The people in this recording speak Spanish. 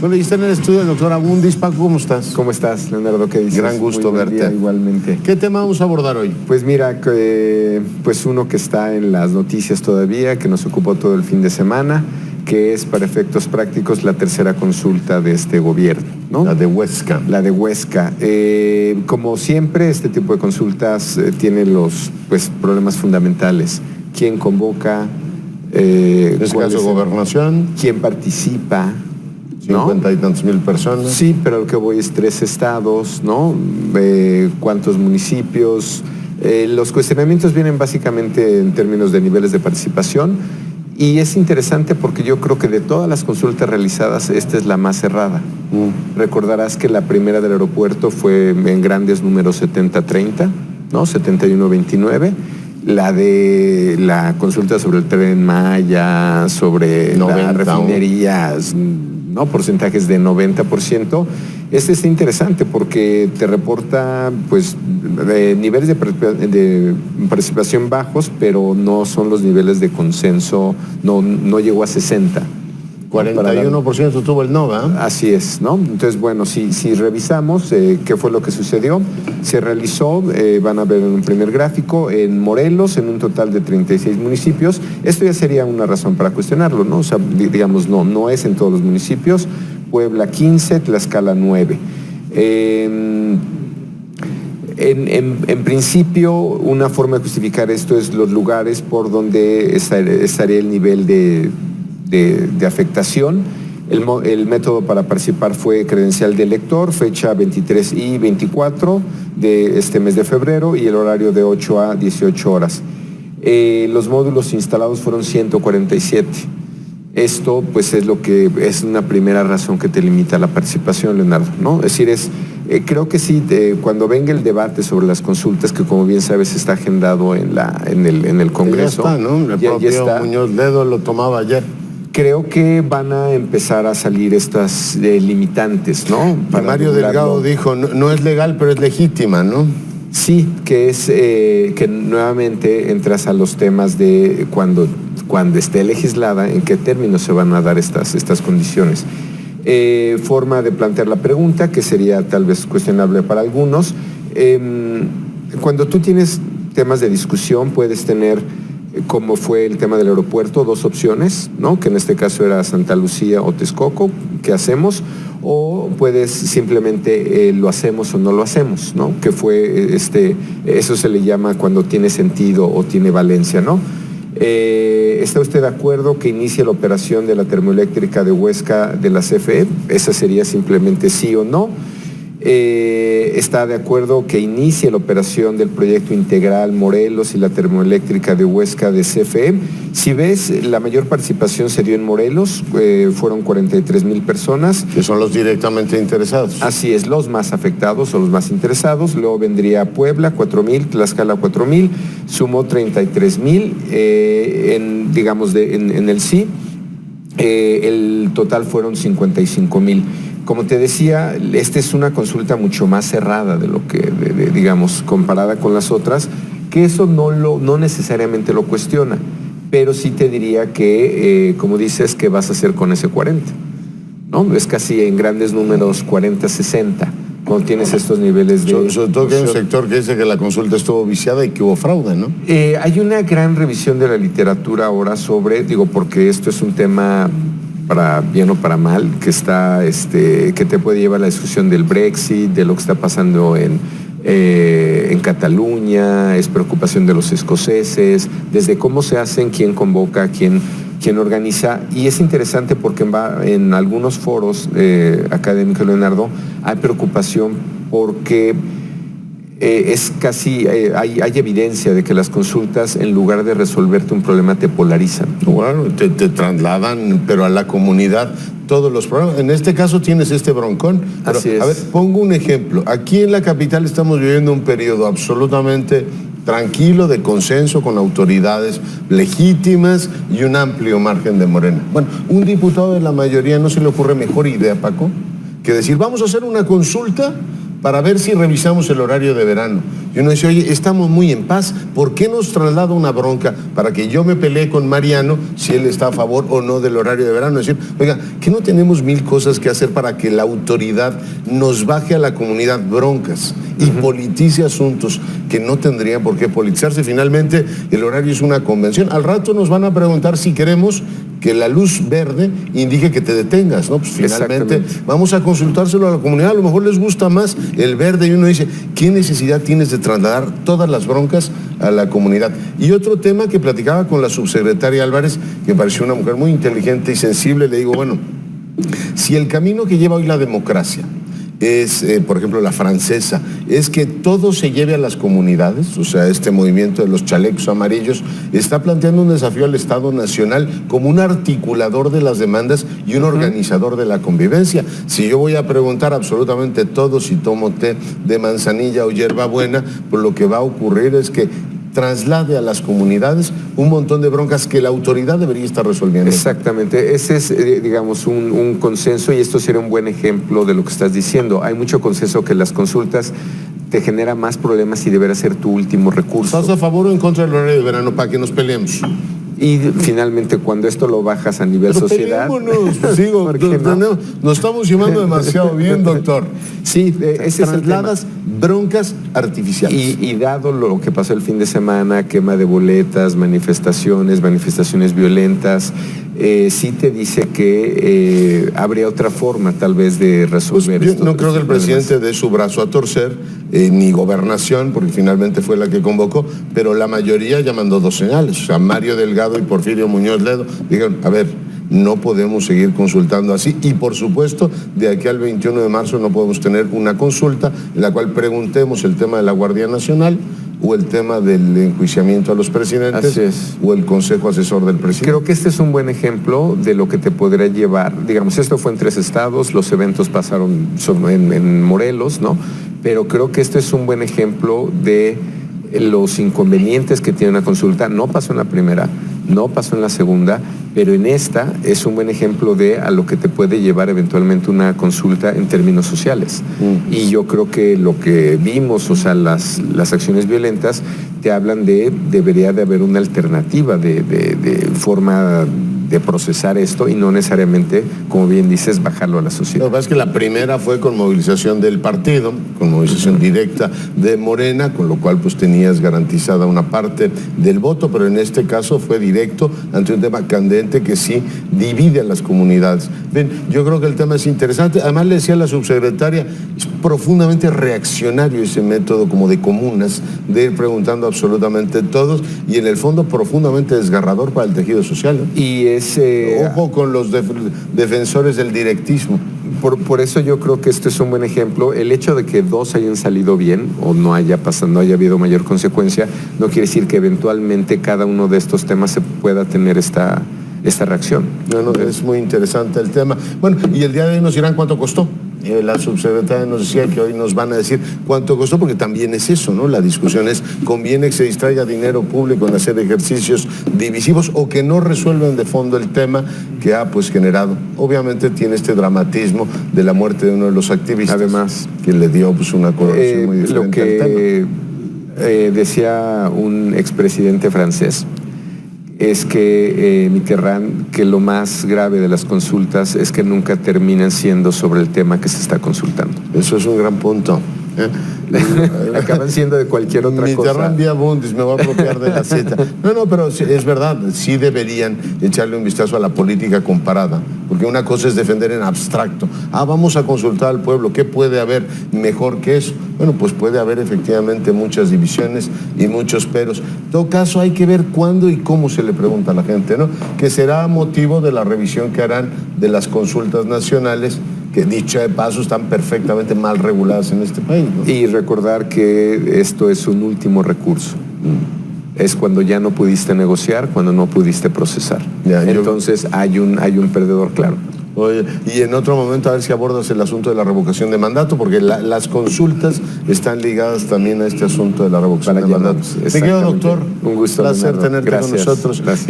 Bueno, y está en el estudio el doctor Abundis. Paco, ¿cómo estás? ¿Cómo estás, Leonardo? ¿Qué dices? Gran gusto verte. Día, igualmente. ¿Qué tema vamos a abordar hoy? Pues mira, pues uno que está en las noticias todavía, que nos ocupó todo el fin de semana, que es para efectos prácticos la tercera consulta de este gobierno, ¿no? La de Huesca. La de Huesca. Como siempre, este tipo de consultas tiene los problemas fundamentales. ¿Quién convoca? En este caso, gobernación. ¿Quién participa? 50 y tantos mil personas. Sí, pero lo que voy es 3 estados, ¿no? ¿Cuántos municipios? Los cuestionamientos vienen básicamente en términos de niveles de participación y es interesante porque yo creo que de todas las consultas realizadas, esta es la más cerrada. Recordarás que la primera del aeropuerto fue en grandes números 70-30, ¿no? 71-29. La de la consulta sobre el Tren Maya, sobre las refinerías, ¿no? Porcentajes de 90%. Este es interesante porque te reporta niveles de participación bajos, pero no son los niveles de consenso, no llegó a 60%. 41% tuvo el no, ¿verdad? Así es, ¿no? Entonces, bueno, si revisamos qué fue lo que sucedió, se realizó, van a ver en un primer gráfico, en Morelos, en un total de 36 municipios. Esto ya sería una razón para cuestionarlo, ¿no? O sea, digamos, no es en todos los municipios. Puebla 15, Tlaxcala 9. En principio, una forma de justificar esto es los lugares por donde estaría el nivel de afectación. El método para participar fue credencial de elector, fecha 23 y 24 de este mes de febrero y el horario de 8 a 18 horas. Los módulos instalados fueron 147. Esto pues es lo que es una primera razón que te limita la participación, Leonardo, ¿no? Es decir, creo que sí, cuando venga el debate sobre las consultas, que como bien sabes está agendado en el Congreso. Ya está, ¿no? El propio Muñoz Ledo lo tomaba ayer. Creo que van a empezar a salir estas limitantes, ¿no? Mario Delgado dijo, no es legal, pero es legítima, ¿no? Sí, que es que nuevamente entras a los temas de cuando esté legislada, en qué términos se van a dar estas condiciones. Forma de plantear la pregunta, que sería tal vez cuestionable para algunos. Cuando tú tienes temas de discusión, puedes tener, como fue el tema del aeropuerto, 2 opciones, ¿no? Que en este caso era Santa Lucía o Texcoco, ¿qué hacemos? O puedes simplemente lo hacemos o no lo hacemos, ¿no? Que fue, eso se le llama cuando tiene sentido o tiene valencia, ¿no? ¿Está usted de acuerdo que inicie la operación de la termoeléctrica de Huesca de la CFE? Esa sería simplemente sí o no. ¿Está de acuerdo que inicie la operación del proyecto integral Morelos y la termoeléctrica de Huesca de CFE? Si ves, la mayor participación se dio en Morelos, fueron 43,000 personas. Que son los directamente interesados. Así es, los más afectados o los más interesados. Luego vendría Puebla, 4,000, Tlaxcala, 4,000, sumó 33,000 en el sí. El total fueron 55,000. Como te decía, esta es una consulta mucho más cerrada de lo que, digamos, comparada con las otras, que eso no necesariamente lo cuestiona, pero sí te diría que, como dices, ¿qué vas a hacer con ese 40? ¿No? Es casi en grandes números 40-60, cuando tienes estos niveles de... Sobre todo que hay un sector que dice que la consulta estuvo viciada y que hubo fraude, ¿no? Hay una gran revisión de la literatura ahora sobre, porque esto es un tema... para bien o para mal, que está, que te puede llevar a la discusión del Brexit, de lo que está pasando en Cataluña, es preocupación de los escoceses, desde cómo se hacen, quién convoca, quién organiza, y es interesante porque en algunos foros académicos, Leonardo, hay preocupación porque es casi, hay evidencia de que las consultas, en lugar de resolverte un problema, te polarizan. Bueno, te trasladan, pero a la comunidad, todos los problemas. En este caso tienes este broncón. Pero, así es. A ver, pongo un ejemplo. Aquí en la capital estamos viviendo un periodo absolutamente tranquilo, de consenso con autoridades legítimas y un amplio margen de Morena. Bueno, un diputado de la mayoría, ¿no se le ocurre mejor idea, Paco, que decir, vamos a hacer una consulta para ver si revisamos el horario de verano? Y uno dice, oye, estamos muy en paz, ¿por qué nos traslada una bronca para que yo me pelee con Mariano si él está a favor o no del horario de verano? Es decir, oiga, ¿que no tenemos mil cosas que hacer para que la autoridad nos baje a la comunidad broncas y politice asuntos que no tendrían por qué politizarse? Finalmente, el horario es una convención. Al rato nos van a preguntar si queremos que la luz verde indique que te detengas, ¿no? Pues finalmente vamos a consultárselo a la comunidad, a lo mejor les gusta más el verde y uno dice, ¿qué necesidad tienes de trasladar todas las broncas a la comunidad? Y otro tema que platicaba con la subsecretaria Álvarez, que me pareció una mujer muy inteligente y sensible, le digo, bueno, si el camino que lleva hoy la democracia es, por ejemplo, la francesa, es que todo se lleve a las comunidades, o sea, este movimiento de los chalecos amarillos está planteando un desafío al Estado Nacional como un articulador de las demandas y un organizador de la convivencia. Si yo voy a preguntar absolutamente todo si tomo té de manzanilla o hierbabuena, pues lo que va a ocurrir es que traslade a las comunidades un montón de broncas que la autoridad debería estar resolviendo. Exactamente, ese es, digamos, un consenso, y esto sería un buen ejemplo de lo que estás diciendo. Hay mucho consenso que las consultas te genera más problemas y deberá ser tu último recurso. ¿Estás a favor o en contra del horario de verano para que nos peleemos? Y finalmente, cuando esto lo bajas a nivel sociedad... Sigo, no? Nos estamos llevando demasiado bien, doctor. Sí, ese trasladas es el tema. Broncas artificiales. Y dado lo que pasó el fin de semana, quema de boletas, manifestaciones violentas, sí te dice que habría otra forma tal vez de resolver pues esto. Yo no creo que el presidente dé su brazo a torcer, ni gobernación, porque finalmente fue la que convocó, pero la mayoría ya mandó dos señales. O sea, Mario Delgado y Porfirio Muñoz Ledo dijeron, a ver, no podemos seguir consultando así, y por supuesto de aquí al 21 de marzo no podemos tener una consulta en la cual preguntemos el tema de la Guardia Nacional o el tema del enjuiciamiento a los presidentes o el Consejo Asesor del Presidente. Creo que este es un buen ejemplo de lo que te podría llevar, digamos, esto fue en 3 estados, los eventos pasaron en Morelos, ¿no? Pero creo que este es un buen ejemplo de los inconvenientes que tiene una consulta. No pasó en la primera, no pasó en la segunda, pero en esta es un buen ejemplo de a lo que te puede llevar eventualmente una consulta en términos sociales. Y yo creo que lo que vimos, o sea, las acciones violentas te hablan de debería de haber una alternativa de forma de procesar esto y no necesariamente, como bien dices, bajarlo a la sociedad. Lo que pasa es que la primera fue con movilización del partido, con movilización directa de Morena, con lo cual pues tenías garantizada una parte del voto, pero en este caso fue directo ante un tema candente que sí divide a las comunidades. Ven, yo creo que el tema es interesante. Además le decía a la subsecretaria, es profundamente reaccionario ese método como de comunas, de ir preguntando absolutamente todos, y en el fondo profundamente desgarrador para el tejido social, ¿no? Y ojo con los defensores del directismo. Por eso yo creo que este es un buen ejemplo. El hecho de que 2 hayan salido bien o no haya habido mayor consecuencia, no quiere decir que eventualmente cada uno de estos temas se pueda tener esta reacción. No, es muy interesante el tema. Bueno, y el día de hoy nos dirán cuánto costó. La subsecretaria nos decía que hoy nos van a decir cuánto costó, porque también es eso, ¿no? La discusión es, ¿conviene que se distraiga dinero público en hacer ejercicios divisivos o que no resuelven de fondo el tema que ha pues generado? Obviamente tiene este dramatismo de la muerte de uno de los activistas. Además, que le dio pues una coloración muy diferente lo que al tema. Decía un expresidente francés es que Mitterrand, que lo más grave de las consultas es que nunca terminan siendo sobre el tema que se está consultando. Eso es un gran punto. Acaban siendo de cualquier otra cosa. Mitterrand vía Bundis, me voy a apropiar de la cita. No, pero es verdad, sí deberían echarle un vistazo a la política comparada, porque una cosa es defender en abstracto. Vamos a consultar al pueblo, ¿qué puede haber mejor que eso? Bueno, pues puede haber efectivamente muchas divisiones y muchos peros. En todo caso, hay que ver cuándo y cómo se le pregunta a la gente, ¿no? Que será motivo de la revisión que harán de las consultas nacionales, que dicho de paso están perfectamente mal reguladas en este país, ¿no? Y recordar que esto es un último recurso. Es cuando ya no pudiste negociar, cuando no pudiste procesar. Entonces hay un perdedor claro. Oye, y en otro momento a ver si abordas el asunto de la revocación de mandato, porque las consultas están ligadas también a este asunto de la revocación de mandato. Te quedo, doctor. Un gusto. Un placer tenerte con nosotros. Gracias.